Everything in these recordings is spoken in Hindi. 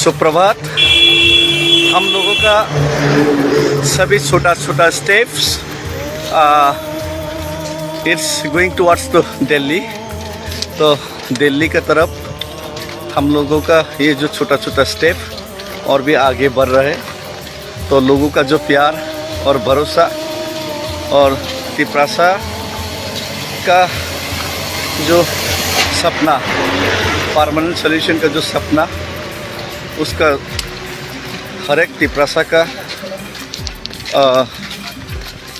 सुप्रभात। हम लोगों का सभी छोटा छोटा steps it's going towards the Delhi. तो दिल्ली की तरफ हम लोगों का ये जो छोटा छोटा स्टेप और भी आगे बढ़ रहा है। तो लोगों का जो प्यार और भरोसा और तिप्रासा का जो सपना, परमानेंट सॉल्यूशन का जो सपना, उसका हर एक तिप्रासा का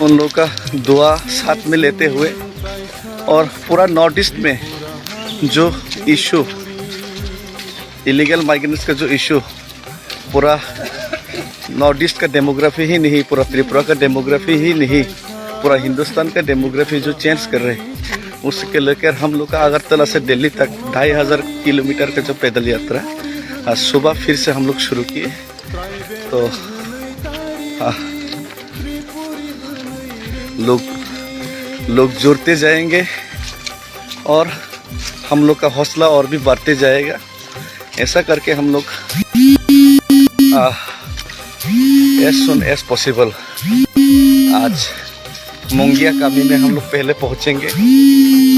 उन लोगों का दुआ साथ में लेते हुए और पूरा नॉर्थ ईस्ट में जो इशू, इलीगल माइग्रेंट्स का जो इशू, पूरा नॉर्थ ईस्ट का डेमोग्राफी ही नहीं, पूरा त्रिपुरा का डेमोग्राफी ही नहीं, पूरा हिंदुस्तान का डेमोग्राफी जो चेंज कर रहे हैं, उसके लेकर हम लोग का अगरतला से दिल्ली तक 2500 किलोमीटर का जो पैदल यात्रा आज सुबह फिर से हम लोग शुरू किए। तो लोग जुड़ते जाएंगे और हम लोग का हौसला और भी बढ़ते जाएगा। ऐसा करके हम लोग एज सुन एज पॉसिबल आज मुंगिया कामी में हम लोग पहले पहुंचेंगे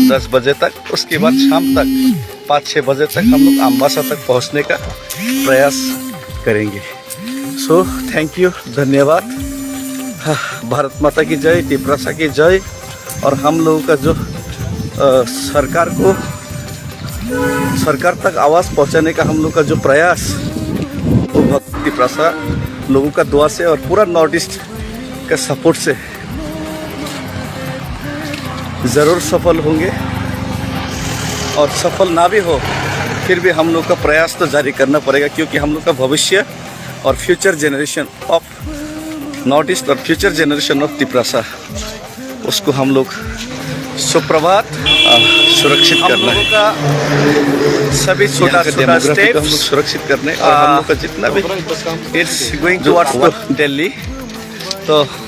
10 बजे तक। उसके बाद शाम तक 5-6 बजे तक हम लोग अम्बासा तक पहुंचने का प्रयास करेंगे। सो थैंक यू, धन्यवाद। भारत माता की जय, तिप्रासा की जय। और हम लोगों का जो सरकार तक आवाज़ पहुंचाने का हम लोग का जो प्रयास, वो भक्त तिप्रासा लोगों का दुआ से और पूरा नॉर्थ ईस्ट का सपोर्ट से ज़रूर सफल होंगे। और सफल ना भी हो फिर भी हम लोग का प्रयास तो जारी करना पड़ेगा, क्योंकि हम लोग का भविष्य और future generation of north east और फ्यूचर जनरेशन ऑफ तिप्रासा, उसको हम लोग सुप्रभात सुरक्षित करना है। का सभी छोटा छोटा स्टेप हम लोग सुरक्षित करने और हम लोग का जितना भी इट्स गोइंग टुवर्ड्स दिल्ली। तो